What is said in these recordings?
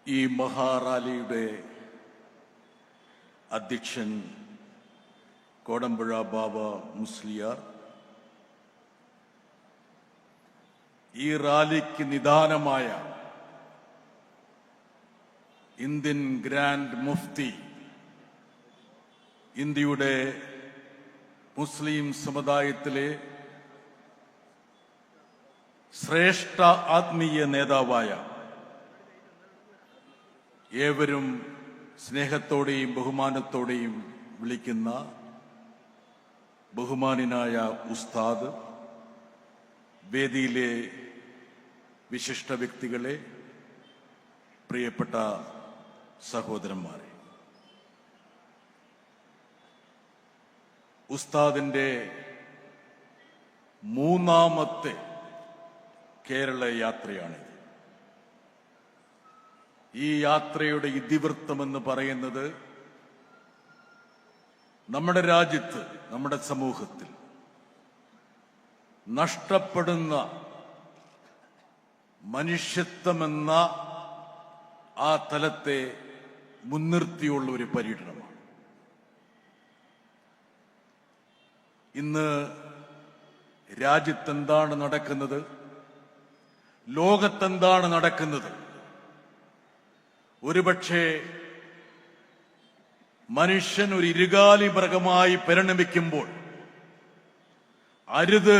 ഈ മഹാറാലിയുടെ അധ്യക്ഷൻ കോടമ്പുഴ ബാബ മുസ്ലിയാർ, ഈ റാലിക്ക് നിദാനമായ ഇന്ത്യൻ ഗ്രാൻഡ് മുഫ്തി, ഇന്ത്യയുടെ മുസ്ലിം സമുദായത്തിലെ ശ്രേഷ്ഠ ആത്മീയ നേതാവായ, ഏവരും സ്നേഹത്തോടെയും ബഹുമാനത്തോടെയും വിളിക്കുന്ന ബഹുമാന്യനായ ഉസ്താദ്, വേദിയിലെ വിശിഷ്ട വ്യക്തികളെ, പ്രിയപ്പെട്ട സഹോദരന്മാരെ, ഉസ്താദിന്റെ മൂന്നാമത്തെ കേരള യാത്രയാണിത്. ഈ യാത്രയുടെ ഇതിവൃത്തമെന്ന് പറയുന്നത് നമ്മുടെ രാജ്യത്ത്, നമ്മുടെ സമൂഹത്തിൽ നഷ്ടപ്പെടുന്ന മനുഷ്യത്വമെന്ന ആ തലത്തെ മുൻനിർത്തിയുള്ള ഒരു പര്യടനമാണ്. ഇന്ന് രാജ്യത്തെന്താണ് നടക്കുന്നത്, ലോകത്തെന്താണ് നടക്കുന്നത്, ഒരുപക്ഷെ മനുഷ്യൻ ഒരു ഇരുകാലി മൃഗമായി പരിണമിക്കുമ്പോൾ അരുത്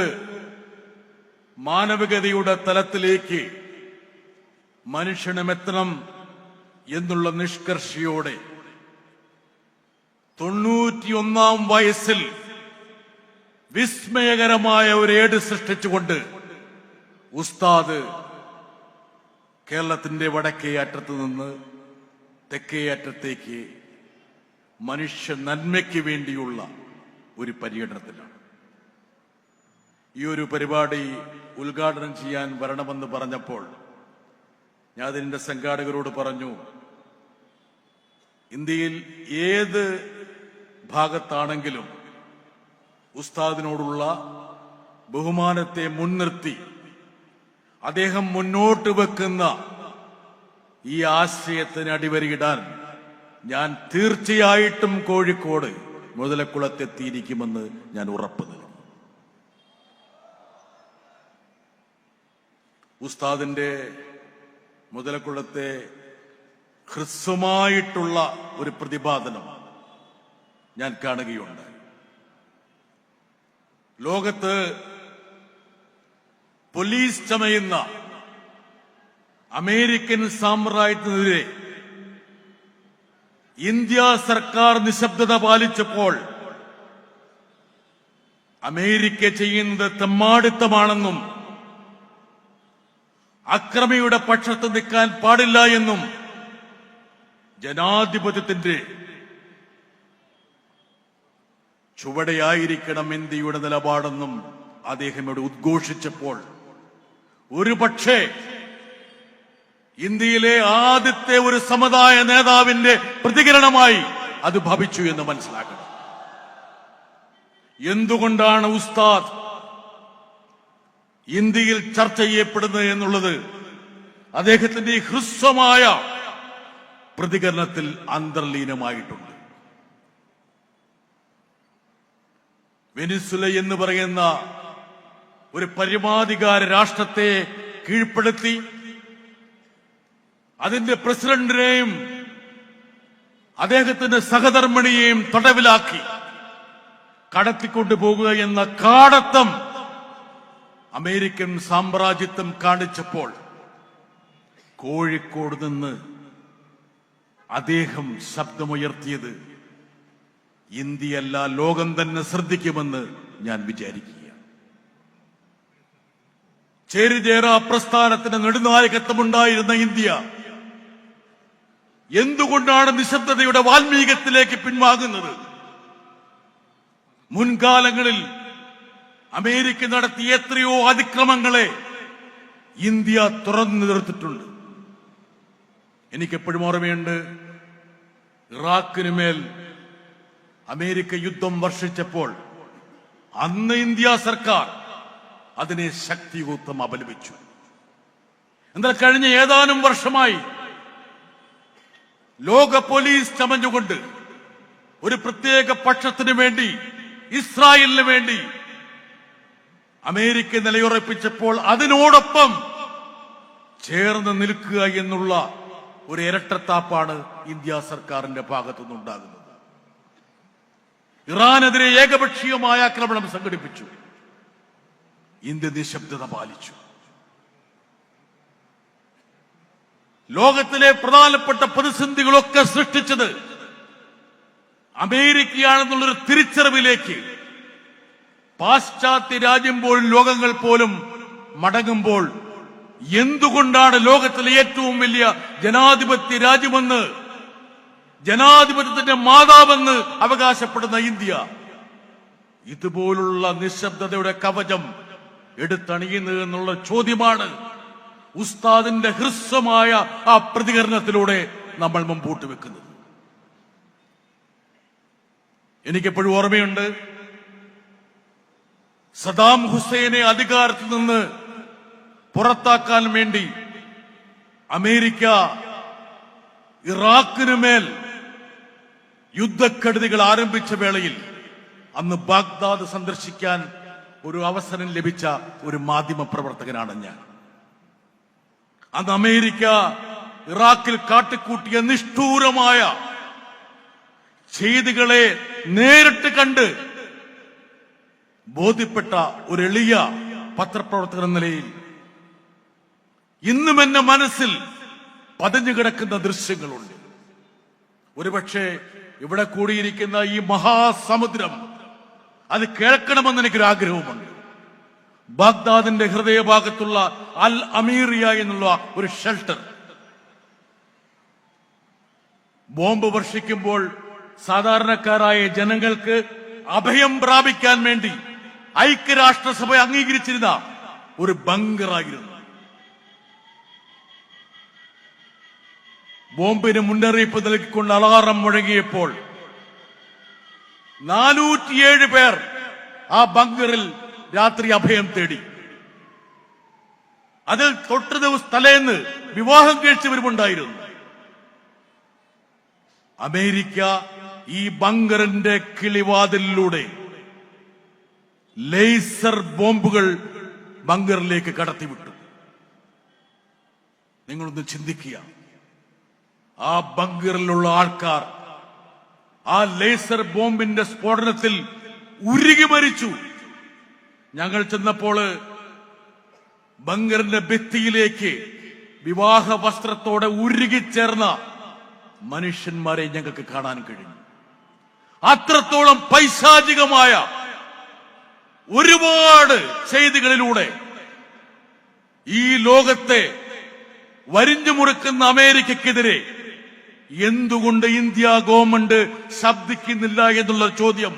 മാനവികതയുടെ തലത്തിലേക്ക് മനുഷ്യനുമെത്തണം എന്നുള്ള നിഷ്കർഷയോടെ 91-ാം വയസ്സിൽ വിസ്മയകരമായ ഒരു ഏട് സൃഷ്ടിച്ചുകൊണ്ട് ഉസ്താദ് കേരളത്തിന്റെ വടക്കേ അറ്റത്ത് നിന്ന് തെക്കേ അറ്റത്തേക്ക് മനുഷ്യ നന്മയ്ക്ക് വേണ്ടിയുള്ള ഒരു പര്യടനത്തിലാണ്. ഈ ഒരു പരിപാടി ഉദ്ഘാടനം ചെയ്യാൻ വരണമെന്ന് പറഞ്ഞപ്പോൾ ഞാൻ അതിന്റെ സംഘാടകരോട് പറഞ്ഞു, ഇന്ത്യയിൽ ഏത് ഭാഗത്താണെങ്കിലും ഉസ്താദിനോടുള്ള ബഹുമാനത്തെ മുൻനിർത്തി അദ്ദേഹം മുന്നോട്ട് വെക്കുന്ന ഈ ആശയത്തിന് അടിവരയിടാൻ ഞാൻ തീർച്ചയായിട്ടും കോഴിക്കോട് മുതലക്കുളത്തെത്തിയിരിക്കുമെന്ന് ഞാൻ ഉറപ്പ് നൽകി. ഉസ്താദിന്റെ മുതലക്കുളത്തെ ഹ്രസ്വമായിട്ടുള്ള ഒരു പ്രതിപാദനം ഞാൻ കാണുകയുണ്ടായി. ലോകത്ത് പോലീസ് ചമയുന്ന അമേരിക്കൻ സാമ്രാജ്യത്തിനെതിരെ ഇന്ത്യ സർക്കാർ നിശബ്ദത പാലിച്ചപ്പോൾ അമേരിക്ക ചെയ്യുന്നത് തെമ്മാടിത്തമാണെന്നും അക്രമിയുടെ പക്ഷത്ത് നിൽക്കാൻ പാടില്ല എന്നും ജനാധിപത്യത്തിന്റെ ചുവടെയായിരിക്കണം ഇന്ത്യയുടെ നിലപാടെന്നും അദ്ദേഹം ഇവിടെ ഉദ്ഘോഷിച്ചപ്പോൾ ഒരുപക്ഷെ ഇന്ത്യയിലെ ആദ്യത്തെ ഒരു സമുദായ നേതാവിന്റെ പ്രതികരണമായി അത് ഭവിച്ചു എന്ന് മനസ്സിലാക്കണം. എന്തുകൊണ്ടാണ് ഉസ്താദ് ഇന്ത്യയിൽ ചർച്ച ചെയ്യപ്പെടുന്നത് എന്നുള്ളത് അദ്ദേഹത്തിന്റെ ഈ ഹ്രസ്വമായ പ്രതികരണത്തിൽ അന്തർലീനമായിട്ടുണ്ട്. വെനിസുല എന്ന് പറയുന്ന ഒരു പരമാധികാര രാഷ്ട്രത്തെ കീഴ്പ്പെടുത്തി അതിന്റെ പ്രസിഡന്റിനെയും അദ്ദേഹത്തിന്റെ സഹധർമ്മിണിയെയും തടവിലാക്കി കടത്തിക്കൊണ്ടുപോകുക എന്ന കാടത്തം അമേരിക്കൻ സാമ്രാജ്യത്വം കാണിച്ചപ്പോൾ കോഴിക്കോട് നിന്ന് അദ്ദേഹം ശബ്ദമുയർത്തിയത് ഇന്ത്യയല്ല, ലോകം തന്നെ ശ്രദ്ധിക്കുമെന്ന് ഞാൻ വിചാരിക്കുക. ചേരിചേര പ്രസ്ഥാനത്തിന് നെടുനായകത്വമുണ്ടായിരുന്ന ഇന്ത്യ എന്തുകൊണ്ടാണ് നിശബ്ദതയുടെ വാൽമീകത്തിലേക്ക് പിൻവാങ്ങുന്നത്? മുൻകാലങ്ങളിൽ അമേരിക്ക നടത്തിയ എത്രയോ അതിക്രമങ്ങളെ ഇന്ത്യ തുറന്നു നിർത്തിയിട്ടുണ്ട്. എനിക്കെപ്പോഴും ഓർമ്മയുണ്ട്, ഇറാഖിനുമേൽ അമേരിക്ക യുദ്ധം വർഷിച്ചപ്പോൾ അന്ന് ഇന്ത്യ സർക്കാർ അതിനെ ശക്തിയുക്തം അപലപിച്ചു. എന്നാൽ കഴിഞ്ഞ ഏതാനും വർഷമായി ലോക പോലീസ് ചമഞ്ഞുകൊണ്ട് ഒരു പ്രത്യേക പക്ഷത്തിന് വേണ്ടി, ഇസ്രായേലിന് വേണ്ടി അമേരിക്ക നിലയുറപ്പിച്ചപ്പോൾ അതിനോടൊപ്പം ചേർന്ന് നിൽക്കുക എന്നുള്ള ഒരു ഇരട്ടത്താപ്പാണ് ഇന്ത്യ സർക്കാരിന്റെ ഭാഗത്തുനിന്നുണ്ടാകുന്നത്. ഇറാനെതിരെ ഏകപക്ഷീയമായ ആക്രമണം സംഘടിപ്പിച്ചു. ഇന്ത്യ നിശബ്ദത പാലിച്ചു. ലോകത്തിലെ പ്രധാനപ്പെട്ട പ്രതിസന്ധികളൊക്കെ സൃഷ്ടിച്ചത് അമേരിക്കയാണെന്നുള്ളൊരു തിരിച്ചറിവിലേക്ക് പാശ്ചാത്യ രാജ്യം പോലും, ലോകങ്ങൾ പോലും മടങ്ങുമ്പോൾ എന്തുകൊണ്ടാണ് ലോകത്തിലെ ഏറ്റവും വലിയ ജനാധിപത്യ രാജ്യമെന്ന്, ജനാധിപത്യത്തിന്റെ മാതാവെന്ന് അവകാശപ്പെടുന്ന ഇന്ത്യ ഇതുപോലുള്ള നിശബ്ദതയുടെ കവചം എടുത്തണിയുന്നത് എന്നുള്ള ചോദ്യമാണ് ഉസ്താദിന്റെ ഹ്രസ്വമായ ആ പ്രതികരണത്തിലൂടെ നമ്മൾ മുമ്പോട്ട് വെക്കുന്നത്. എനിക്കെപ്പോഴും ഓർമ്മയുണ്ട്, സദാം ഹുസൈനെ അധികാരത്തിൽ നിന്ന് പുറത്താക്കാൻ വേണ്ടി അമേരിക്ക ഇറാഖിനുമേൽ യുദ്ധക്കെടുതികൾ ആരംഭിച്ച വേളയിൽ അന്ന് ബാഗ്ദാദ് സന്ദർശിക്കാൻ ഒരു അവസരം ലഭിച്ച ഒരു മാധ്യമ പ്രവർത്തകനാണ് ഞാൻ. അന്ന് അമേരിക്ക ഇറാഖിൽ കാട്ടിക്കൂട്ടിയ നിഷ്ഠൂരമായ ചെയ്തികളെ നേരിട്ട് കണ്ട് ബോധ്യപ്പെട്ട ഒരു എളിയ പത്രപ്രവർത്തകൻ എന്ന നിലയിൽ ഇന്നും എന്റെ മനസ്സിൽ പതിഞ്ഞു കിടക്കുന്ന ദൃശ്യങ്ങളുണ്ട്. ഒരുപക്ഷെ ഇവിടെ കൂടിയിരിക്കുന്ന ഈ മഹാസമുദ്രം അത് കേൾക്കണമെന്ന് എനിക്കൊരു ആഗ്രഹവുമുണ്ട്. ബാഗ്ദാദിന്റെ ഹൃദയഭാഗത്തുള്ള അൽ അമീറിയ എന്നുള്ള ഒരു ഷെൽട്ടർ ബോംബ് വർഷിക്കുമ്പോൾ സാധാരണക്കാരായ ജനങ്ങൾക്ക് അഭയം പ്രാപിക്കാൻ വേണ്ടി ഐക്യരാഷ്ട്രസഭ അംഗീകരിച്ചിരുന്ന ഒരു ബങ്കറായിരുന്നു. ബോംബിന് മുന്നറിയിപ്പ് നൽകിക്കൊണ്ട് അലാറം മുഴങ്ങിയപ്പോൾ 407 പേർ ആ ബങ്കറിൽ രാത്രി അഭയം തേടി. അതിൽ തൊട്ട് ദിവസം തലേന്ന് വിവാഹം കഴിച്ചവരുമുണ്ടായിരുന്നു. അമേരിക്ക ഈ ബങ്കറിന്റെ കിളിവാതിലൂടെ ലേസർ ബോംബുകൾ ബങ്കറിലേക്ക് കടത്തിവിട്ടു. നിങ്ങളൊന്ന് ചിന്തിക്കുക, ആ ബങ്കറിലുള്ള ആൾക്കാർ ആ ലേസർ ബോംബിന്റെ സ്ഫോടനത്തിൽ ഉരുകി മരിച്ചു. ഞങ്ങൾ ചെന്നപ്പോൾ ബങ്കറിന്റെ ഭിത്തിയിലേക്ക് വിവാഹ വസ്ത്രത്തോടെ ഉരുകിച്ചേർന്ന മനുഷ്യന്മാരെ ഞങ്ങൾക്ക് കാണാൻ കഴിഞ്ഞു. അത്രത്തോളം പൈശാചികമായ ഒരുപാട് ചെയ്തികളിലൂടെ ഈ ലോകത്തെ വരിഞ്ഞു മുറുക്കുന്ന അമേരിക്കക്കെതിരെ എന്തുകൊണ്ട് ഇന്ത്യ ഗവൺമെന്റ് ശബ്ദിക്കുന്നില്ല എന്നുള്ള ചോദ്യം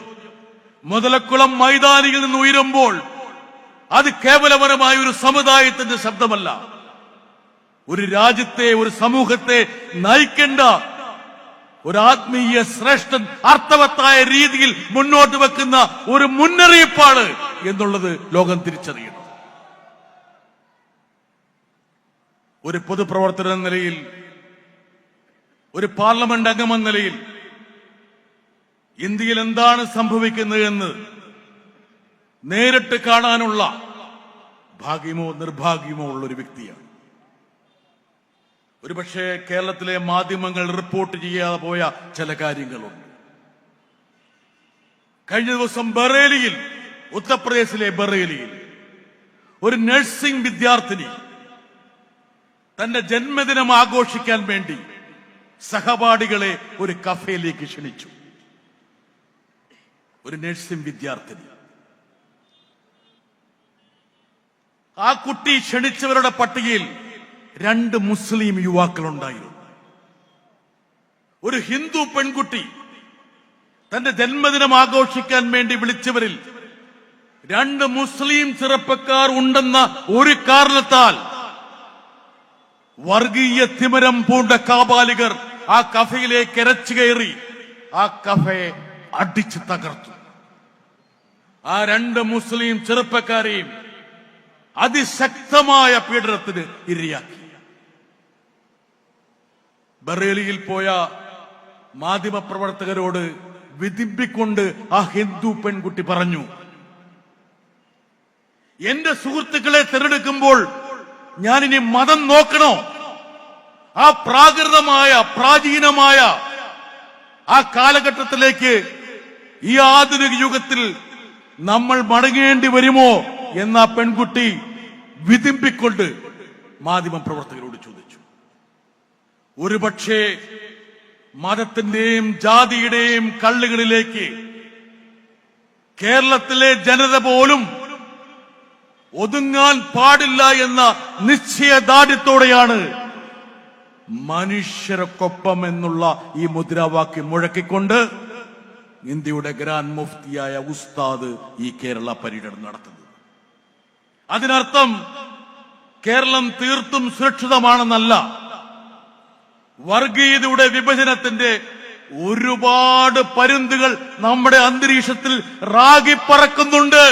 മുതലക്കുളം മൈതാനിയിൽ നിന്ന് ഉയരുമ്പോൾ അത് കേവലപരമായ ഒരു സമുദായത്തിന്റെ ശബ്ദമല്ല, ഒരു രാജ്യത്തെ, ഒരു സമൂഹത്തെ നയിക്കേണ്ട ഒരു ആത്മീയ ശ്രേഷ്ഠൻ അർത്ഥവത്തായ രീതിയിൽ മുന്നോട്ട് വെക്കുന്ന ഒരു മുന്നറിയിപ്പാണ് എന്നുള്ളത് ലോകം തിരിച്ചറിയണം. ഒരു പൊതുപ്രവർത്തന എന്ന നിലയിൽ, ഒരു പാർലമെന്റ് അംഗമെന്ന നിലയിൽ ഇന്ത്യയിൽ എന്താണ് സംഭവിക്കുന്നത് എന്ന് നേരിട്ട് കാണാനുള്ള ഭാഗ്യമോ നിർഭാഗ്യമോ ഉള്ള ഒരു വ്യക്തിയാണ്. ഒരുപക്ഷെ കേരളത്തിലെ മാധ്യമങ്ങൾ റിപ്പോർട്ട് ചെയ്യാതെ പോയ ചില കാര്യങ്ങളുണ്ട്. കഴിഞ്ഞ ദിവസം ബറേലിയിൽ, ഉത്തർപ്രദേശിലെ ബറേലിയിൽ ഒരു നഴ്സിംഗ് വിദ്യാർത്ഥിനി തന്റെ ജന്മദിനം ആഘോഷിക്കാൻ വേണ്ടി സഹപാഠികളെ ഒരു കഫേയിലേക്ക് ക്ഷണിച്ചു. ഒരു നഴ്സിംഗ് വിദ്യാർത്ഥിനി. ആ കുട്ടി ക്ഷണിച്ചവരുടെ പട്ടികയിൽ 2 മുസ്ലിം യുവാക്കളുണ്ടായിരുന്നു. ഒരു ഹിന്ദു പെൺകുട്ടി തന്റെ ജന്മദിനം ആഘോഷിക്കാൻ വേണ്ടി വിളിച്ചവരിൽ 2 മുസ്ലിം ചെറുപ്പക്കാർ ഉണ്ടെന്ന ഒരു കാരണത്താൽ വർഗീയ തിമിരം പൂണ്ട കാബാലികർ ആ കഫയിലേക്ക് ഇരച്ചു കയറി ആ കഫയെ അടിച്ചു തകർത്തു. ആ 2 മുസ്ലിം ചെറുപ്പക്കാരെയും അതിശക്തമായ പീഡനത്തിന് ഇരയാക്കി. ബറേലിയിൽ പോയ മാധ്യമപ്രവർത്തകരോട് വിധിപ്പിക്കൊണ്ട് ആ ഹിന്ദു പെൺകുട്ടി പറഞ്ഞു, എന്റെ സുഹൃത്തുക്കളെ തിരഞ്ഞെടുക്കുമ്പോൾ ഞാനിനി മതം നോക്കണോ? ആ പ്രാചീനമായ ആ കാലഘട്ടത്തിലേക്ക് ഈ ആധുനിക യുഗത്തിൽ നമ്മൾ മടങ്ങേണ്ടി വരുമോ എന്ന പെൺകുട്ടി വിധിപ്പിക്കൊണ്ട് മാധ്യമപ്രവർത്തകരോട് ചോദിച്ചു. ഒരുപക്ഷെ മതത്തിന്റെയും ജാതിയുടെയും കള്ളുകളിലേക്ക് കേരളത്തിലെ ജനത പോലും ഒതുങ്ങാൻ പാടില്ല എന്ന നിശ്ചയദാർഢ്യത്തോടെയാണ് മനുഷ്യർക്കൊപ്പം എന്നുള്ള ഈ മുദ്രാവാക്യം മുഴക്കിക്കൊണ്ട് ഇന്ത്യയുടെ ഗ്രാൻഡ് മുഫ്തിയായ ഉസ്താദ് ഈ കേരള പര്യടനം നടത്തുന്നത്. അതിനർത്ഥം കേരളം തീർത്തും സുരക്ഷിതമാണെന്നല്ല. വർഗീയതയുടെ വിഭജനത്തിന്റെ ഒരുപാട് പരുന്തുകൾ നമ്മുടെ അന്തരീക്ഷത്തിൽ റാഗിപ്പറക്കുന്നുണ്ട്.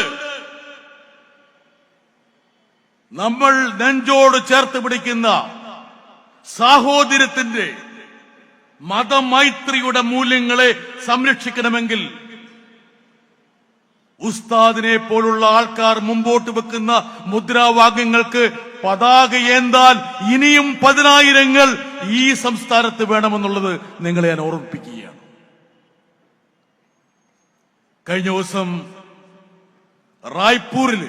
നമ്മൾ നെഞ്ചോട് ചേർത്ത് പിടിക്കുന്ന സാഹോദര്യത്തിന്റെ മതമൈത്രിയുടെ മൂല്യങ്ങളെ സംരക്ഷിക്കണമെങ്കിൽ ഉസ്താദിനെ പോലുള്ള ആൾക്കാർ മുമ്പോട്ട് വെക്കുന്ന മുദ്രാവാക്യങ്ങൾക്ക് പതാകയേന്താൻ ഇനിയും 10,000 ഈ സംസ്ഥാനത്ത് വേണമെന്നുള്ളത് നിങ്ങളെ ഞാൻ ഓർമ്മിപ്പിക്കുകയാണ്. കഴിഞ്ഞ ദിവസം റായ്പൂരിൽ,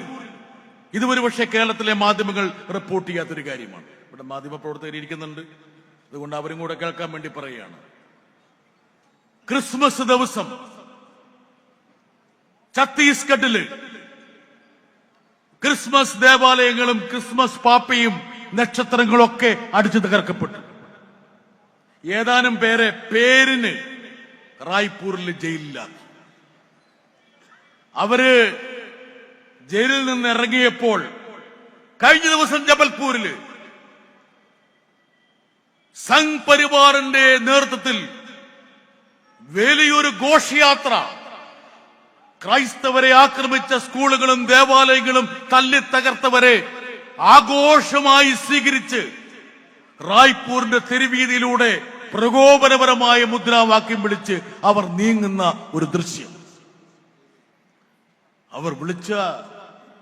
ഇതുവരെ പക്ഷേ കേരളത്തിലെ മാധ്യമങ്ങൾ റിപ്പോർട്ട് ചെയ്യാത്തൊരു കാര്യമാണ്. ഇവിടെ മാധ്യമപ്രവർത്തകർ ഇരിക്കുന്നുണ്ട്, അതുകൊണ്ട് അവരും കൂടെ കേൾക്കാൻ വേണ്ടി പറയുകയാണ്. ക്രിസ്മസ് ദിവസം ഛത്തീസ്ഗഡില് ക്രിസ്മസ് ദേവാലയങ്ങളും ക്രിസ്മസ് പാപ്പയും നക്ഷത്രങ്ങളൊക്കെ അടിച്ചു തകർക്കപ്പെട്ടു. ഏതാനും പേരെ പേരിന് റായ്പൂരിൽ ജയിലിലാക്കി. അവര് ജയിലിൽ നിന്ന് ഇറങ്ങിയപ്പോൾ കഴിഞ്ഞ ദിവസം ജബൽപൂരില് സംഘ് പരിവാറിന്റെ നേതൃത്വത്തിൽ വലിയൊരു ഘോഷയാത്ര ക്രൈസ്തവരെ ആക്രമിച്ച സ്കൂളുകളും ദേവാലയങ്ങളും തല്ലി തകർത്തവരെ ആഘോഷമായി സ്വീകരിച്ച് റായ്പൂരിന്റെ തെരുവീതിയിലൂടെ പ്രകോപനപരമായ മുദ്രാവാക്യം വിളിച്ച് അവർ നീങ്ങുന്ന ഒരു ദൃശ്യം. അവർ വിളിച്ച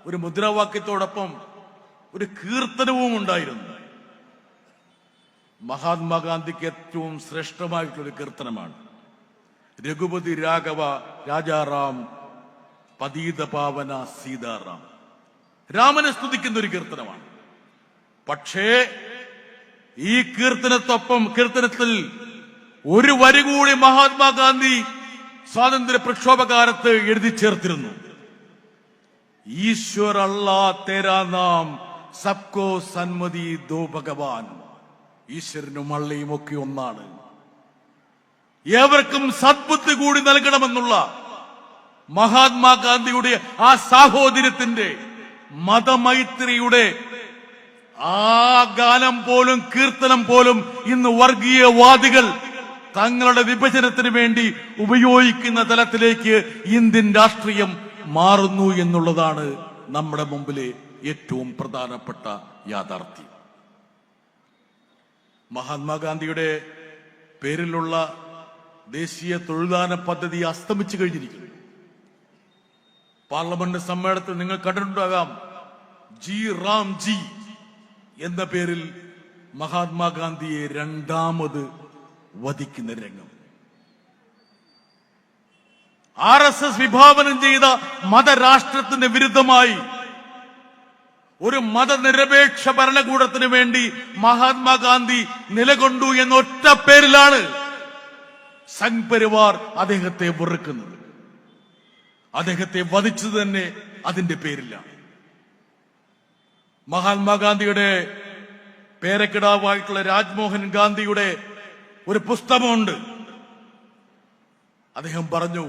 ഒരു മുദ്രാവാക്യത്തോടൊപ്പം ഒരു കീർത്തനവും ഉണ്ടായിരുന്നു. മഹാത്മാഗാന്ധിക്ക് ഏറ്റവും ശ്രേഷ്ഠമായിട്ടുള്ളൊരു കീർത്തനമാണ്. രഘുപതി രാഘവ രാജാറാം പതീത പാവന സീതാറാം. രാമനെ സ്തുതിക്കുന്ന ഒരു കീർത്തനമാണ്. പക്ഷേ ഈ കീർത്തനത്തിൽ ഒരു വരി കൂടി മഹാത്മാഗാന്ധി സ്വാതന്ത്ര്യ പ്രക്ഷോഭകാലത്ത് എഴുതി ചേർത്തിരുന്നു. ഈശ്വർ അല്ലാ തേരാ നാം സബ്കോ സന്മതി ദോ ഭഗവാൻ. ഈശ്വരനും അള്ളയും ഒക്കെ ഒന്നാണ്, ഏവർക്കും സദ്ബുദ്ധി കൂടി നൽകണമെന്നുള്ള മഹാത്മാഗാന്ധിയുടെ ആ സാഹോദര്യത്തിന്റെ മതമൈത്രിയുടെ ആ ഗാനം പോലും കീർത്തനം പോലും ഇന്ന് വർഗീയവാദികൾ തങ്ങളുടെ വിഭജനത്തിന് വേണ്ടി ഉപയോഗിക്കുന്ന തലത്തിലേക്ക് ഇന്ത്യൻ രാഷ്ട്രീയം മാറുന്നു എന്നുള്ളതാണ് നമ്മുടെ മുമ്പിലെ ഏറ്റവും പ്രധാനപ്പെട്ട യാഥാർത്ഥ്യം. മഹാത്മാഗാന്ധിയുടെ പേരിലുള്ള ദേശീയ തൊഴിൽദാന പദ്ധതി അസ്തമിച്ചു കഴിഞ്ഞിരിക്കുന്നു. പാർലമെന്റ് സമ്മേളനത്തിൽ നിങ്ങൾ കണ്ടിട്ടുണ്ടാകാം, ജി റാം ജി എന്ന പേരിൽ മഹാത്മാഗാന്ധിയെ രണ്ടാമത് വധിക്കുന്ന രംഗം. RSS വിഭാവനം ചെയ്ത മതരാഷ്ട്രത്തിന് വിരുദ്ധമായി ഒരു മതനിരപേക്ഷ ഭരണകൂടത്തിന് വേണ്ടി മഹാത്മാഗാന്ധി നിലകൊണ്ടു എന്ന ഒറ്റ പേരിലാണ് സംഘ് പരിവാർ അദ്ദേഹത്തെ വെറുക്കുന്നത്. അദ്ദേഹത്തെ വധിച്ചത് തന്നെ അതിന്റെ പേരിലാണ്. മഹാത്മാഗാന്ധിയുടെ പേരക്കിടാവായിട്ടുള്ള രാജ്മോഹൻ ഗാന്ധിയുടെ ഒരു പുസ്തകമുണ്ട്. അദ്ദേഹം പറഞ്ഞു,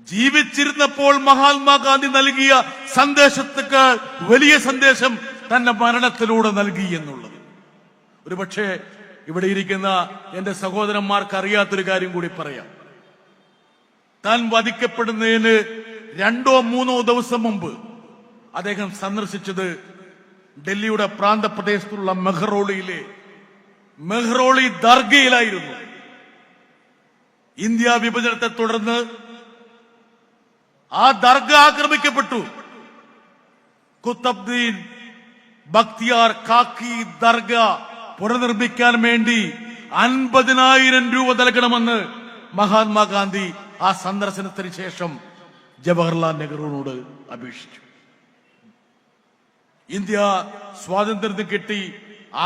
ജീവിച്ചിരുന്നപ്പോൾ മഹാത്മാഗാന്ധി നൽകിയ സന്ദേശത്തേക്കാൾ വലിയ സന്ദേശം തന്റെ മരണത്തിലൂടെ നൽകി എന്നുള്ളത്. ഒരുപക്ഷെ ഇവിടെ ഇരിക്കുന്ന എന്റെ സഹോദരന്മാർക്ക് അറിയാത്തൊരു കാര്യം കൂടി പറയാം. താൻ വധിക്കപ്പെടുന്നതിന് 2-3 ദിവസം മുമ്പ് അദ്ദേഹം സന്ദർശിച്ചത് ഡൽഹിയുടെ പ്രാന്തപ്രദേശത്തുള്ള മെഹ്റോളിയിലെ മെഹ്റോളി ദർഗയിലായിരുന്നു. ഇന്ത്യ വിഭജനത്തെ തുടർന്ന് ആ ദർഗ ആക്രമിക്കപ്പെട്ടു. കുത്തബ്ദീൻ ബക്തിയാർ കാക്കി ദർഗ പുനർനിർമ്മിക്കാൻ വേണ്ടി 50,000 രൂപ നൽകണമെന്ന് മഹാത്മാഗാന്ധി ആ സന്ദർശനത്തിന് ശേഷം ജവഹർലാൽ നെഹ്റുവിനോട് അപേക്ഷിച്ചു. ഇന്ത്യ സ്വാതന്ത്ര്യം കിട്ടി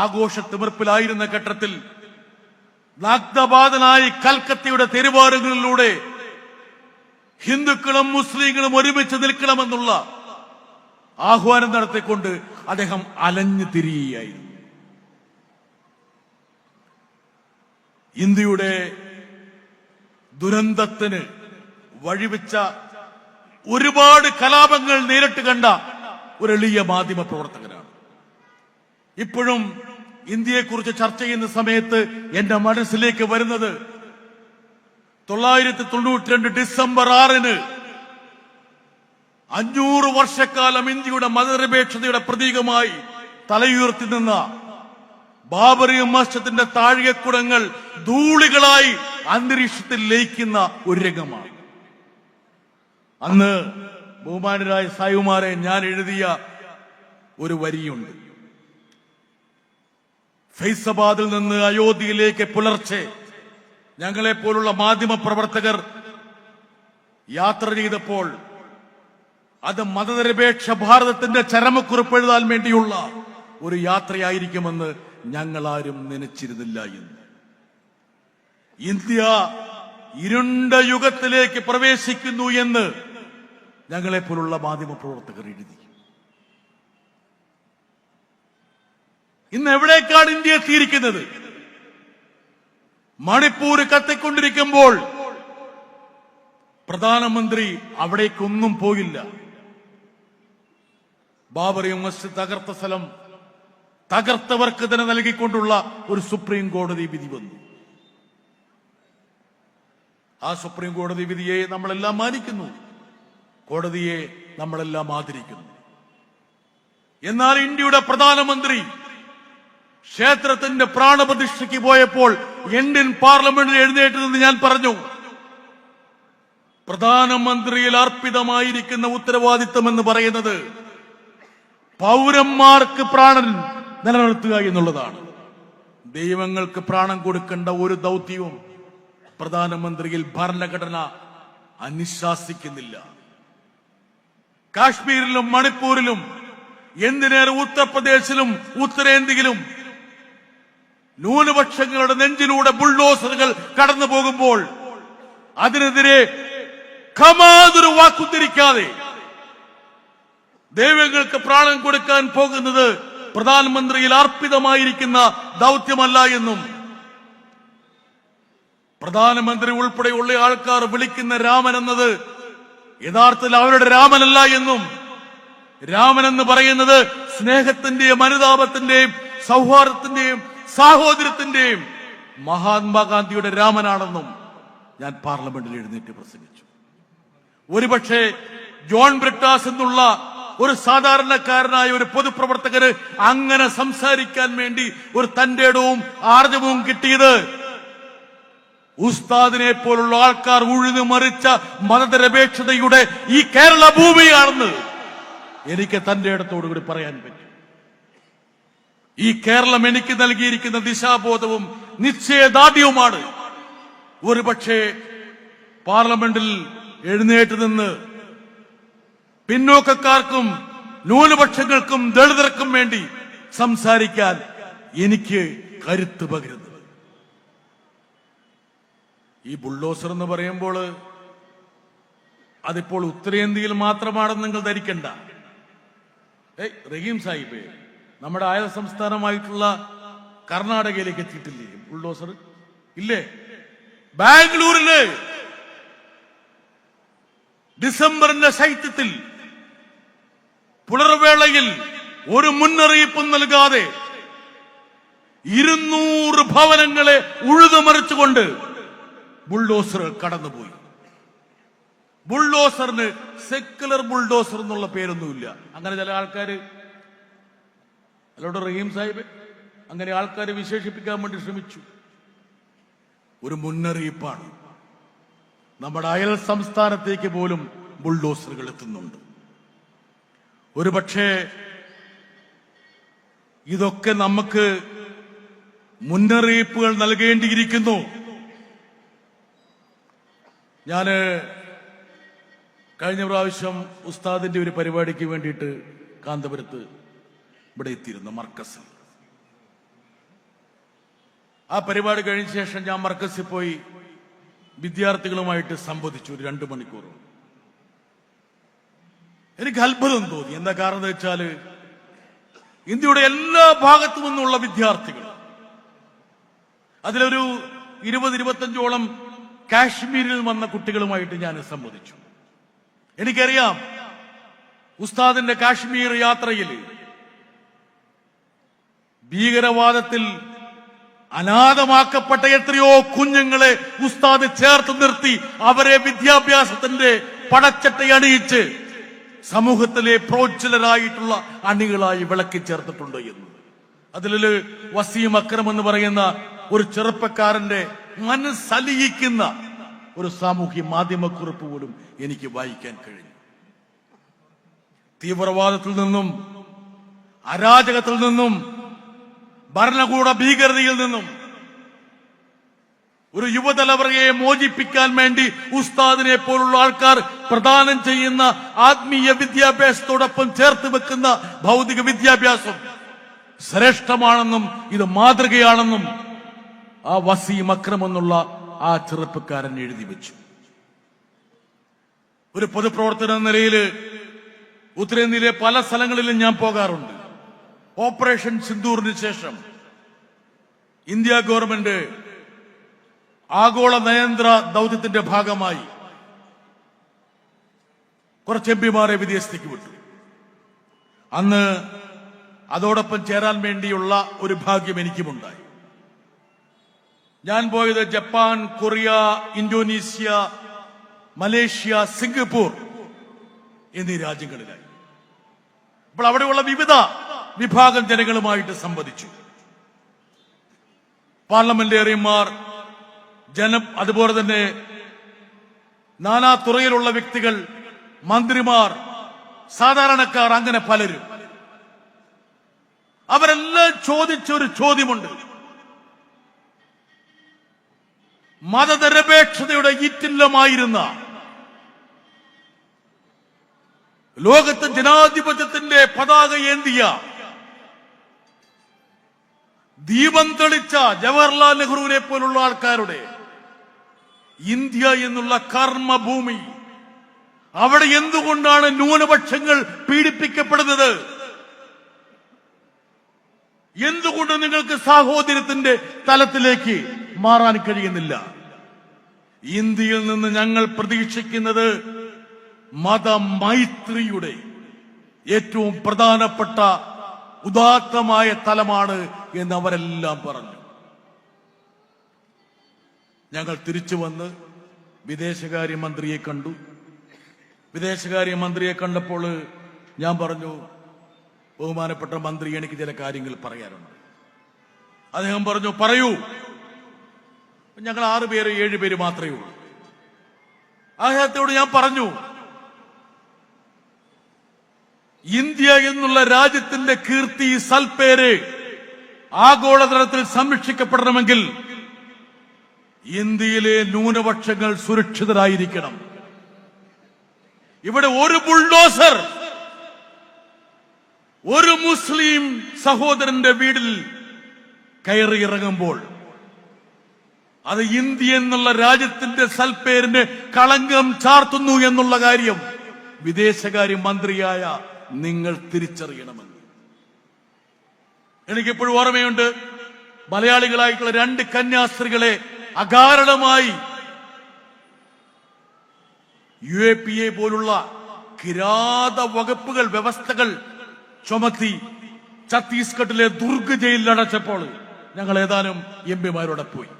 ആഘോഷ തിമിർപ്പിലായിരുന്ന ഘട്ടത്തിൽ നാഗ്ദബാദനായി കൽക്കത്തയുടെ തെരുവാറുകളിലൂടെ ഹിന്ദുക്കളും മുസ്ലിങ്ങളും ഒരുമിച്ച് നിൽക്കണമെന്നുള്ള ആഹ്വാനം നടത്തിക്കൊണ്ട് അദ്ദേഹം അലഞ്ഞു തിരിയുകയായിരുന്നു. ഇന്ത്യയുടെ ദുരന്തത്തിന് വഴിവെച്ച ഒരുപാട് കലാപങ്ങൾ നേരിട്ട് കണ്ട ഒരു എളിയ മാധ്യമ പ്രവർത്തകനാണ്. ഇപ്പോഴും ഇന്ത്യയെക്കുറിച്ച് ചർച്ച ചെയ്യുന്ന സമയത്ത് എന്റെ മനസ്സിലേക്ക് വരുന്നത് 992 ഡിസംബർ 6 500 വർഷക്കാലം ഇന്ത്യയുടെ മതനിരപേക്ഷതയുടെ പ്രതീകമായി തലയുയർത്തി നിന്ന ബാബറി മസ്ജിദിന്റെ താഴികക്കുടങ്ങൾ ധൂളികളായി അന്തരീക്ഷത്തിൽ ലയിക്കുന്ന ഒരു രംഗമാണ്. അന്ന് ബഹുമാനരായ സായിമാരെ ഞാൻ എഴുതിയ ഒരു വരിയുണ്ട്. ഫൈസാബാദിൽ നിന്ന് അയോധ്യയിലേക്ക് പുലർച്ചെ ഞങ്ങളെപ്പോലുള്ള മാധ്യമ പ്രവർത്തകർ യാത്ര ചെയ്തപ്പോൾ അത് മതനിരപേക്ഷ ഭാരതത്തിന്റെ ചരമക്കുറിപ്പ് എഴുതാൻ വേണ്ടിയുള്ള ഒരു യാത്രയായിരിക്കുമെന്ന് ഞങ്ങളാരും നനച്ചിരുന്നില്ല എന്ന്. ഇന്ത്യ ഇരുണ്ട യുഗത്തിലേക്ക് പ്രവേശിക്കുന്നു എന്ന് ഞങ്ങളെപ്പോലുള്ള മാധ്യമ പ്രവർത്തകർ എഴുതി. ഇന്ന് എവിടേക്കാണ് ഇന്ത്യ എത്തിയിരിക്കുന്നത്? മണിപ്പൂർ കത്തിക്കൊണ്ടിരിക്കുമ്പോൾ പ്രധാനമന്ത്രി അവിടേക്കൊന്നും പോയില്ല. ബാബറി മസ്ജിദ് തകർത്ത സ്ഥലം തകർത്തവർക്ക് തന്നെ നൽകിക്കൊണ്ടുള്ള ഒരു സുപ്രീം കോടതി വിധി വന്നു. ആ സുപ്രീം കോടതി വിധിയെ നമ്മളെല്ലാം മാനിക്കുന്നു, കോടതിയെ നമ്മളെല്ലാം ആദരിക്കുന്നു. എന്നാൽ ഇന്ത്യയുടെ പ്രധാനമന്ത്രി ക്ഷേത്രത്തിന്റെ പ്രാണപ്രതിഷ്ഠയ്ക്ക് പോയപ്പോൾ ഇന്ത്യൻ പാർലമെന്റിൽ എഴുന്നേറ്റ് നിന്ന് ഞാൻ പറഞ്ഞു, പ്രധാനമന്ത്രിയിൽ അർപ്പിതമായിരിക്കുന്ന ഉത്തരവാദിത്വം എന്ന് പറയുന്നത് പൗരന്മാർക്ക് പ്രാണൻ നിലനിർത്തുക എന്നുള്ളതാണ്. ദൈവങ്ങൾക്ക് പ്രാണൻ കൊടുക്കേണ്ട ഒരു ദൗത്യവും പ്രധാനമന്ത്രിയിൽ ഭരണഘടന അനുശാസിക്കുന്നില്ല. കാശ്മീരിലും മണിപ്പൂരിലും എന്തിനേറെ ഉത്തർപ്രദേശിലും ഉത്തരേന്ത്യയിലും ന്യൂനപക്ഷങ്ങളുടെ നെഞ്ചിലൂടെ ബുൾഡോസറുകൾ കടന്നു പോകുമ്പോൾ അതിനെതിരെ ഖമാതൊരു വാക്കുദ്ധരിക്കാതെ ദൈവങ്ങൾക്ക് പ്രാണൻ കൊടുക്കാൻ പോകുന്നത് പ്രധാനമന്ത്രിയിൽ അർപ്പിതമായിരിക്കുന്ന ദൗത്യമല്ല എന്നും പ്രധാനമന്ത്രി ഉൾപ്പെടെയുള്ള ആൾക്കാർ വിളിക്കുന്ന രാമൻ എന്നത് യഥാർത്ഥത്തിൽ അവരുടെ രാമനല്ല എന്നും രാമൻ എന്ന് പറയുന്നത് സ്നേഹത്തിന്റെയും അനുതാപത്തിന്റെയും സൗഹാർദ്ദത്തിന്റെയും സാഹോദര്യത്തിന്റെയും മഹാത്മാഗാന്ധിയുടെ രാമനാണെന്നും ഞാൻ പാർലമെന്റിൽ എഴുന്നേറ്റ് പ്രസംഗിച്ചു. ഒരുപക്ഷെ ജോൺ ബ്രിട്ടാസ് എന്നുള്ള ഒരു സാധാരണക്കാരനായ ഒരു പൊതുപ്രവർത്തകര് അങ്ങനെ സംസാരിക്കാൻ വേണ്ടി ഒരു തന്റേടവും ആർജവവും കിട്ടിയത് ഉസ്താദിനെ പോലുള്ള ആൾക്കാർ ഉഴുതു മറിച്ച മതനിരപേക്ഷതയുടെ ഈ കേരള ഭൂമിയാണെന്ന് എനിക്ക് തന്റെ ഇടത്തോടുകൂടി പറയാൻ പറ്റും. ഈ കേരളം എനിക്ക് നൽകിയിരിക്കുന്ന ദിശാബോധവും നിശ്ചയദാർഢ്യവുമാണ്. ഒരുപക്ഷെ പാർലമെന്റിൽ എഴുന്നേറ്റ് നിന്ന് പിന്നോക്കക്കാർക്കും ന്യൂനപക്ഷങ്ങൾക്കും ദളിതർക്കും വേണ്ടി സംസാരിക്കാൻ എനിക്ക് കരുത്ത് പകരുന്നത്. ഈ ബുൾഡോസർ എന്ന് പറയുമ്പോൾ അതിപ്പോൾ ഉത്തരേന്ത്യയിൽ മാത്രമാണെന്ന് നിങ്ങൾ ധരിക്കണ്ട. റഹീം സാഹിബ്, നമ്മുടെ അയൽ സംസ്ഥാനമായിട്ടുള്ള കർണാടകയിലേക്ക് എത്തിയിട്ടില്ലേ ബുൾഡോസർ? ഇല്ലേ? ബാംഗ്ലൂരില് ഡിസംബറിന്റെ ശൈത്യത്തിൽ പുലർവേളയിൽ ഒരു മുന്നറിയിപ്പും നൽകാതെ 200 ഭവനങ്ങളെ ഉഴുതുമറിച്ചുകൊണ്ട് ബുൾഡോസർ കടന്നുപോയി. ബുൾഡോസറിന് സെക്കുലർ ബുൾഡോസർ എന്നുള്ള പേരൊന്നുമില്ല. അങ്ങനെ ചില ആൾക്കാര്, അല്ലോട് റഹീം സാഹിബ്, അങ്ങനെ ആൾക്കാരെ വിശേഷിപ്പിക്കാൻ വേണ്ടി ശ്രമിച്ചു. ഒരു മുന്നറിയിപ്പാണ്. നമ്മുടെ അയൽ സംസ്ഥാനത്തേക്ക് പോലും ബുൾഡോസറുകൾ എത്തുന്നുണ്ട്. ഒരുപക്ഷെ ഇതൊക്കെ നമുക്ക് മുന്നറിയിപ്പുകൾ നൽകേണ്ടിയിരിക്കുന്നു. ഞാന് കഴിഞ്ഞ പ്രാവശ്യം ഉസ്താദിന്റെ ഒരു പരിപാടിക്ക് വേണ്ടിയിട്ട് കാന്തപുരത്ത് ഇവിടെ എത്തിയിരുന്നു, മർക്കസിൽ. ആ പരിപാടി കഴിഞ്ഞ ശേഷം ഞാൻ മർക്കസിൽ പോയി വിദ്യാർത്ഥികളുമായിട്ട് സംവദിച്ചു ഒരു 2 മണിക്കൂർ. എനിക്ക് അത്ഭുതം തോന്നി. എന്താ കാരണം എന്ന് വെച്ചാല് ഇന്ത്യയുടെ എല്ലാ ഭാഗത്തു നിന്നുള്ള വിദ്യാർത്ഥികൾ, അതിലൊരു 20-25ഓളം കാശ്മീരിൽ വന്ന കുട്ടികളുമായിട്ട് ഞാൻ സംവദിച്ചു. എനിക്കറിയാം ഉസ്താദിന്റെ കാശ്മീർ യാത്രയിൽ ഭീകരവാദത്തിൽ അനാഥമാക്കപ്പെട്ട എത്രയോ കുഞ്ഞുങ്ങളെ ഉസ്താദ് ചേർത്ത് നിർത്തി അവരെ വിദ്യാഭ്യാസത്തിന്റെ പടച്ചട്ടയണിയിച്ച് സമൂഹത്തിലെ പ്രോജ്വലരായിട്ടുള്ള അണികളായി വിളക്കി ചേർത്തിട്ടുണ്ട് എന്ന്. അതിലൊരു വസീം അക്രം എന്ന് പറയുന്ന ഒരു ചെറുപ്പക്കാരന്റെ മനസ്സലിയിക്കുന്ന ഒരു സാമൂഹ്യ മാധ്യമക്കുറിപ്പ് പോലും എനിക്ക് വായിക്കാൻ കഴിഞ്ഞു. തീവ്രവാദത്തിൽ നിന്നും, അരാജകത്തിൽ നിന്നും, ഭരണകൂട ഭീകരതയിൽ നിന്നും ഒരു യുവതലമുറയെ മോചിപ്പിക്കാൻ വേണ്ടി ഉസ്താദിനെ പോലുള്ള ആൾക്കാർ പ്രദാനം ചെയ്യുന്ന ആത്മീയ വിദ്യാഭ്യാസത്തോടൊപ്പം ചേർത്ത് വെക്കുന്ന ഭൗതിക വിദ്യാഭ്യാസം ശ്രേഷ്ഠമാണെന്നും ഇത് മാതൃകയാണെന്നും ആ വസീം അക്രം എന്നുള്ള ആ ചെറുപ്പക്കാരൻ എഴുതി വെച്ചു. ഒരു പൊതുപ്രവർത്തന എന്ന നിലയിൽ ഉത്തരേന്ത്യയിലെ പല സ്ഥലങ്ങളിലും ഞാൻ പോകാറുണ്ട്. ഓപ്പറേഷൻ സിന്ദൂറിന് ശേഷം ഇന്ത്യ ഗവൺമെന്റ് ആഗോള നയതന്ത്ര ദൗത്യത്തിന്റെ ഭാഗമായി കുറച്ച് എംപിമാരെ വിദേശത്തേക്ക് വിട്ടു. അന്ന് അതോടൊപ്പം ചേരാൻ വേണ്ടിയുള്ള ഒരു ഭാഗ്യം എനിക്കുമുണ്ടായി. ഞാൻ പോയത് Japan, Korea, Indonesia, Malaysia, Singapore എന്നീ രാജ്യങ്ങളിലായി. അപ്പോൾ അവിടെയുള്ള വിവിധ വിഭാഗം ജനങ്ങളുമായിട്ട് സംവദിച്ചു. പാർലമെന്റേറിയന്മാർ, അതുപോലെ തന്നെ നാനാ തുറയിലുള്ള വ്യക്തികൾ, മന്ത്രിമാർ, സാധാരണക്കാർ, അങ്ങനെ പലരും. അവരെല്ലാം ചോദിച്ചൊരു ചോദ്യമുണ്ട്. മതനിരപേക്ഷതയുടെ ഈറ്റില്ലമായിരുന്ന, ലോകത്ത് ജനാധിപത്യത്തിന്റെ പതാക ഏന്തിയ, ദീപം തെളിച്ച ജവഹർലാൽ നെഹ്റുവിനെ പോലുള്ള ആൾക്കാരുടെ ഇന്ത്യ എന്നുള്ള കർമ്മഭൂമി, അവിടെ എന്തുകൊണ്ടാണ് ന്യൂനപക്ഷങ്ങൾ പീഡിപ്പിക്കപ്പെടുന്നത്? എന്തുകൊണ്ട് നിങ്ങൾക്ക് സാഹോദര്യത്തിന്റെ തലത്തിലേക്ക് മാറാൻ കഴിയുന്നില്ല? ഇന്ത്യയിൽ നിന്ന് ഞങ്ങൾ പ്രതീക്ഷിക്കുന്നത് മതമൈത്രിയുടെ ഏറ്റവും പ്രധാനപ്പെട്ട ഉദാത്തമായ തലമാണ് എന്ന് അവരെല്ലാം പറഞ്ഞു. ഞങ്ങൾ തിരിച്ചു വന്ന് വിദേശകാര്യമന്ത്രിയെ കണ്ടു. വിദേശകാര്യമന്ത്രിയെ കണ്ടപ്പോൾ ഞാൻ പറഞ്ഞു, ബഹുമാനപ്പെട്ട മന്ത്രി, എനിക്ക് ചില കാര്യങ്ങൾ പറയാനുണ്ട്. അദ്ദേഹം പറഞ്ഞു, പറയൂ. ഞങ്ങൾ 6 പേര് 7 പേര് മാത്രമേ ഉള്ളൂ. അദ്ദേഹത്തോട് ഞാൻ പറഞ്ഞു, ഇന്ത്യ എന്നുള്ള രാജ്യത്തിന്റെ കീർത്തി, സൽപ്പേര് ആഗോളതലത്തിൽ സംരക്ഷിക്കപ്പെടണമെങ്കിൽ ഇന്ത്യയിലെ ന്യൂനപക്ഷങ്ങൾ സുരക്ഷിതരായിരിക്കണം. ഇവിടെ ഒരു ബുൾഡോസർ ഒരു മുസ്ലിം സഹോദരന്റെ വീട്ടിൽ കയറി ഇറങ്ങുമ്പോൾ അത് ഇന്ത്യ എന്നുള്ള രാജ്യത്തിന്റെ സൽപ്പേരിന് കളങ്കം ചാർത്തുന്നു എന്നുള്ള കാര്യം വിദേശകാര്യ മന്ത്രിയായ നിങ്ങൾ തിരിച്ചറിയണമെന്ന്. എനിക്കിപ്പോഴും ഓർമ്മയുണ്ട്, മലയാളികളായിട്ടുള്ള 2 കന്യാസ്ത്രീകളെ അകാരണമായി UAPA പോലുള്ള കിരാത വകുപ്പുകൾ, വ്യവസ്ഥകൾ ചുമത്തി ഛത്തീസ്ഗഡിലെ ദുർഗ് ജയിലിൽ അടച്ചപ്പോൾ ഞങ്ങൾ ഏതാനും എംപിമാരോടെ പോയി.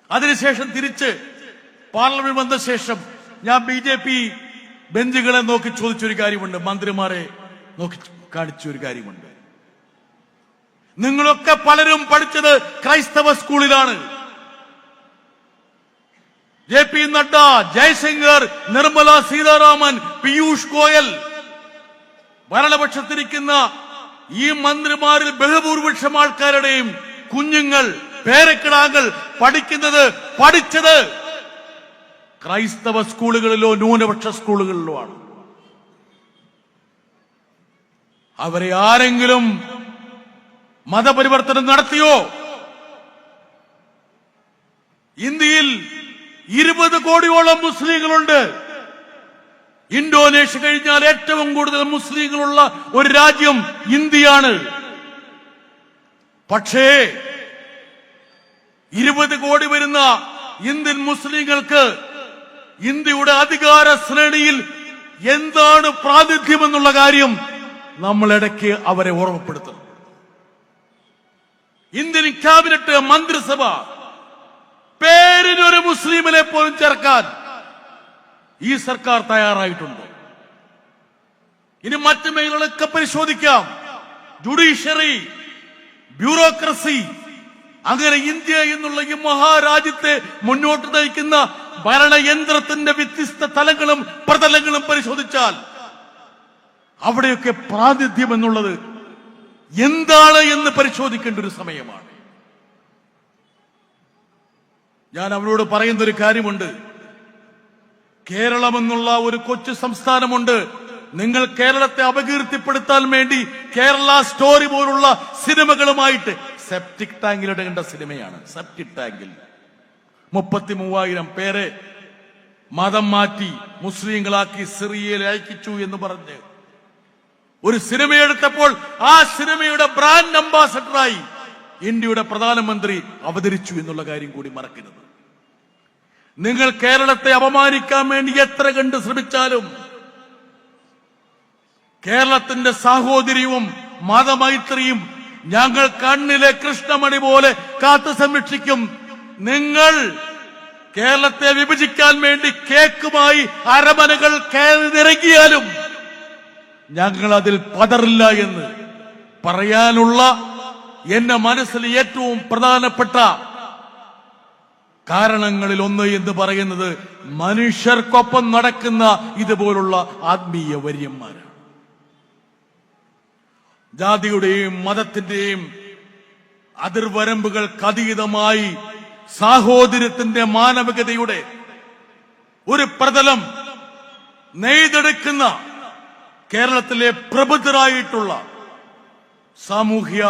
അതിനുശേഷം തിരിച്ച് പാർലമെന്റ് വന്ന ശേഷം ഞാൻ BJP ബെഞ്ചുകളെ നോക്കി ചോദിച്ചൊരു കാര്യമുണ്ട്, മന്ത്രിമാരെ നോക്കി കാണിച്ചൊരു കാര്യമുണ്ട്. നിങ്ങളൊക്കെ പലരും പഠിച്ചത് ക്രൈസ്തവ സ്കൂളിലാണ്. JP നഡ്ഡ, ജയശങ്കർ, നിർമ്മല സീതാരാമൻ, പീയൂഷ് ഗോയൽ, ഭരണപക്ഷത്തിരിക്കുന്ന ഈ മന്ത്രിമാരിൽ ബഹുഭൂരിപക്ഷം ആൾക്കാരുടെയും കുഞ്ഞുങ്ങൾ, പേരക്കിടാങ്ങൾ പഠിച്ചത് ക്രൈസ്തവ സ്കൂളുകളിലോ ന്യൂനപക്ഷ സ്കൂളുകളിലോ ആണ്. അവരെ ആരെങ്കിലും മതപരിവർത്തനം നടത്തിയോ? ഇന്ത്യയിൽ 20 കോടിയോളം മുസ്ലിങ്ങളുണ്ട്. ഇന്തോനേഷ്യ കഴിഞ്ഞാൽ ഏറ്റവും കൂടുതൽ മുസ്ലിങ്ങളുള്ള ഒരു രാജ്യം ഇന്ത്യയാണ്. പക്ഷേ 20 കോടി വരുന്ന ഇന്ത്യൻ മുസ്ലിങ്ങൾക്ക് ഇന്ത്യയുടെ അധികാര ശ്രേണിയിൽ എന്താണ് പ്രാതിനിധ്യം എന്നുള്ള കാര്യം നമ്മൾ ഇടയ്ക്ക് അവരെ ഓർമ്മപ്പെടുത്തണം. ഇന്ത്യൻ ക്യാബിനറ്റ്, മന്ത്രിസഭ പേരിനൊരു മുസ്ലിമിനെ പോലും ചേർക്കാൻ ഈ സർക്കാർ തയ്യാറായിട്ടുണ്ട്. ഇനി മറ്റു മേഖലകളൊക്കെ പരിശോധിക്കാം. ജുഡീഷ്യറി, ബ്യൂറോക്രസി, അങ്ങനെ ഇന്ത്യ എന്നുള്ള ഈ മഹാരാജ്യത്തെ മുന്നോട്ട് നയിക്കുന്ന ഭരണയന്ത്രത്തിന്റെ വ്യത്യസ്ത തലങ്ങളും പ്രതലങ്ങളും പരിശോധിച്ചാൽ അവിടെയൊക്കെ പ്രാതിനിധ്യം എന്നുള്ളത് എന്താണ് എന്ന് പരിശോധിക്കേണ്ട ഒരു സമയമാണ്. ഞാൻ അവരോട് പറയുന്ന ഒരു കാര്യമുണ്ട്. കേരളം എന്നുള്ള ഒരു കൊച്ചു സംസ്ഥാനമുണ്ട്. നിങ്ങൾ കേരളത്തെ അപകീർത്തിപ്പെടുത്താൻ വേണ്ടി കേരള സ്റ്റോറി പോലുള്ള സിനിമകളുമായിട്ട്, സെപ്റ്റിക് ടാങ്കിൽ ഇടേണ്ട സിനിമയാണ് സെപ്റ്റിക് ടാങ്കിൽ 33,000 പേരെ മതം മാറ്റി മുസ്ലിങ്ങളാക്കി സിറിയയിൽ അയക്കിച്ചു എന്ന് പറഞ്ഞ് ഒരു സിനിമയെടുത്തപ്പോൾ ആ സിനിമയുടെ ബ്രാൻഡ് അംബാസഡറായി ഇന്ത്യയുടെ പ്രധാനമന്ത്രി അവതരിച്ചു എന്നുള്ള കാര്യം കൂടി മറക്കരുത്. നിങ്ങൾ കേരളത്തെ അപമാനിക്കാൻ വേണ്ടി എത്ര കണ്ട് ശ്രമിച്ചാലും കേരളത്തിന്റെ സാഹോദര്യവും മതമൈത്രിയും ഞങ്ങൾ കണ്ണിലെ കൃഷ്ണമണി പോലെ കാത്തു സംരക്ഷിക്കും. നിങ്ങൾ കേരളത്തെ വിഭജിക്കാൻ വേണ്ടി കേക്കുമായി അരമനകൾ കയറി നിറങ്ങിയാലും ഞങ്ങൾ അതിൽ പതറില്ല എന്ന് പറയാനുള്ള എന്റെ മനസ്സിൽ ഏറ്റവും പ്രധാനപ്പെട്ട കാരണങ്ങളിൽ ഒന്ന് എന്ന് പറയുന്നത് മനുഷ്യർക്കൊപ്പം നടക്കുന്ന ഇതുപോലുള്ള ആത്മീയ വര്യന്മാരാണ്. ജാതിയുടെയും മതത്തിന്റെയും അതിർവരമ്പുകൾക്കതീതമായി സാഹോദര്യത്തിന്റെ മാനവികതയുടെ ഒരു പ്രതലം നെയ്തെടുക്കുന്ന കേരളത്തിലെ പ്രബുദ്ധരായിട്ടുള്ള സാമൂഹ്യ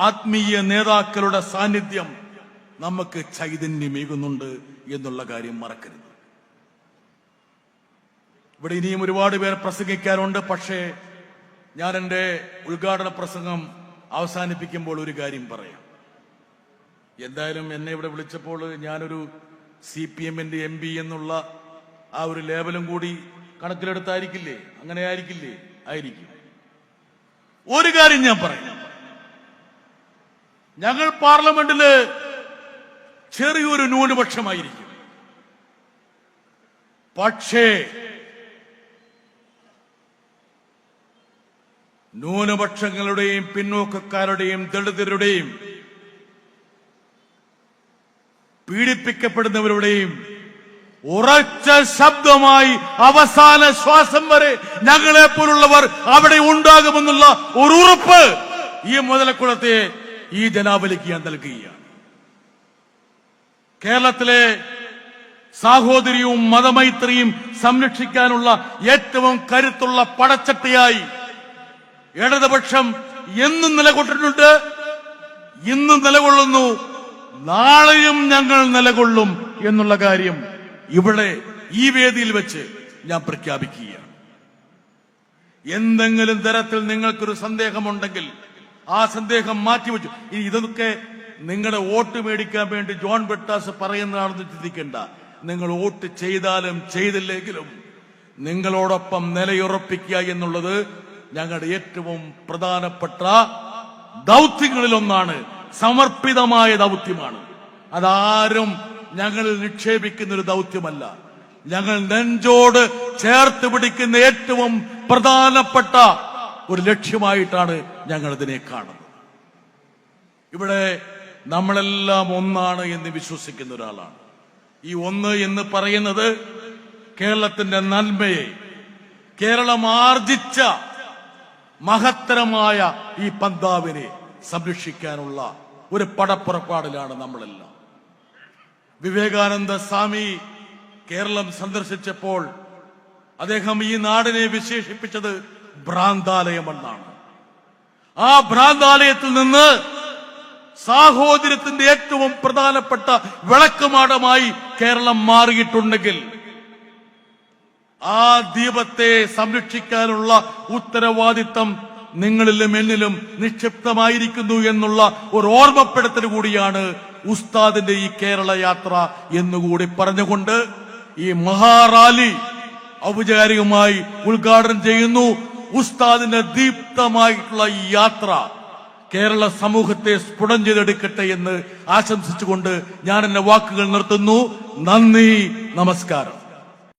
ആത്മീയ നേതാക്കളുടെ സാന്നിധ്യം നമുക്ക് ചൈതന്യമേകുന്നുണ്ട് എന്നുള്ള കാര്യം മറക്കരുത്. ഇവിടെ ഇനിയും ഒരുപാട് പേർ പ്രസംഗിക്കാറുണ്ട്. പക്ഷേ ഞാൻ എൻ്റെ ഉദ്ഘാടന പ്രസംഗം അവസാനിപ്പിക്കുമ്പോൾ ഒരു കാര്യം പറയാം. എന്തായാലും എന്നെ ഇവിടെ വിളിച്ചപ്പോൾ ഞാനൊരു CPM-ന്റെ MP എന്നുള്ള ആ ഒരു ലേബലും കൂടി കണക്കിലെടുത്തായിരിക്കില്ലേ? അങ്ങനെ ആയിരിക്കില്ലേ? ആയിരിക്കും. ഒരു കാര്യം ഞാൻ പറയാം. ഞങ്ങൾ പാർലമെന്റില് ചെറിയൊരു ന്യൂനപക്ഷമായിരിക്കും. പക്ഷേ ന്യൂനപക്ഷങ്ങളുടെയും പിന്നോക്കക്കാരുടെയും ദളിതരുടെയും പീഡിപ്പിക്കപ്പെടുന്നവരുടെയും ഉറച്ച ശബ്ദമായി അവസാന ശ്വാസം വരെ ഞങ്ങളെ പോലുള്ളവർ അവിടെ ഉണ്ടാകുമെന്നുള്ള ഒരു ഉറപ്പ് ഈ മുതലക്കുളത്തെ ഈ ജനാവലിക്ക് ഞാൻ നൽകുകയാണ്. കേരളത്തിലെ സാഹോദര്യവും മതമൈത്രിയും സംരക്ഷിക്കാനുള്ള ഏറ്റവും കരുത്തുള്ള പടച്ചട്ടയായി ഇടതുപക്ഷം എന്നും നിലകൊണ്ടിട്ടുണ്ട്, ഇന്നും നിലകൊള്ളുന്നു, നാളെയും ഞങ്ങൾ നിലകൊള്ളും എന്നുള്ള കാര്യം ഇവിടെ ഈ വേദിയിൽ വെച്ച് ഞാൻ പ്രഖ്യാപിക്കുകയാണ്. എന്തെങ്കിലും തരത്തിൽ നിങ്ങൾക്കൊരു സന്ദേഹമുണ്ടെങ്കിൽ ആ സന്ദേഹം മാറ്റിവെച്ചു. ഇതൊക്കെ നിങ്ങളുടെ വോട്ട് മേടിക്കാൻ വേണ്ടി ജോൺ ബ്രിട്ടാസ് പറയുന്നതാണെന്ന് ചിന്തിക്കേണ്ട. നിങ്ങൾ വോട്ട് ചെയ്താലും ചെയ്തില്ലെങ്കിലും നിങ്ങളോടൊപ്പം നിലയുറപ്പിക്കുക എന്നുള്ളത് ഞങ്ങളുടെ ഏറ്റവും പ്രധാനപ്പെട്ട ദൗത്യങ്ങളിലൊന്നാണ്. സമർപ്പിതമായ ദൗത്യമാണ്. അതാരും ഞങ്ങളിൽ നിക്ഷേപിക്കുന്ന ഒരു ദൗത്യമല്ല. ഞങ്ങൾ നെഞ്ചോട് ചേർത്ത് പിടിക്കുന്ന ഏറ്റവും പ്രധാനപ്പെട്ട ഒരു ലക്ഷ്യമായിട്ടാണ് ഞങ്ങൾ ഇതിനെ കാണുന്നത്. ഇവിടെ നമ്മളെല്ലാം ഒന്നാണ് എന്ന് വിശ്വസിക്കുന്ന ഒരാളാണ്. ഈ ഒന്ന് എന്ന് പറയുന്നത് കേരളത്തിന്റെ നന്മയെ, കേരളം ആർജിച്ച മഹത്തരമായ ഈ പന്താവിനെ സംരക്ഷിക്കാനുള്ള ഒരു പടപ്പുറപ്പാടിലാണ് നമ്മളെല്ലാം. വിവേകാനന്ദ സ്വാമി കേരളം സന്ദർശിച്ചപ്പോൾ അദ്ദേഹം ഈ നാടിനെ വിശേഷിപ്പിച്ചത് ഭ്രാന്താലയമെന്നാണ്. ആ ഭ്രാന്താലയത്തിൽ നിന്ന് സാഹോദര്യത്തിന്റെ ഏറ്റവും പ്രധാനപ്പെട്ട വിളക്കുമാടമായി കേരളം മാറിയിട്ടുണ്ടെങ്കിൽ ആ ദീപത്തെ സംരക്ഷിക്കാനുള്ള ഉത്തരവാദിത്തം നിങ്ങളിലും എന്നിലും നിക്ഷിപ്തമായിരിക്കുന്നു എന്നുള്ള ഒരു ഓർമ്മപ്പെടുത്തൽ കൂടിയാണ് ഉസ്താദിന്റെ ഈ കേരള യാത്ര എന്നുകൂടി പറഞ്ഞുകൊണ്ട് ഈ മഹാറാലി ഔപചാരികമായി ഉദ്ഘാടനം ചെയ്യുന്നു. ഉസ്താദിന്റെ ദീപ്തമായിട്ടുള്ള ഈ യാത്ര കേരള സമൂഹത്തെ സ്ഫുടം ചെയ്തെടുക്കട്ടെ എന്ന് ആശംസിച്ചുകൊണ്ട് ഞാൻ എന്റെ വാക്കുകൾ നിർത്തുന്നു. നന്ദി, നമസ്കാരം.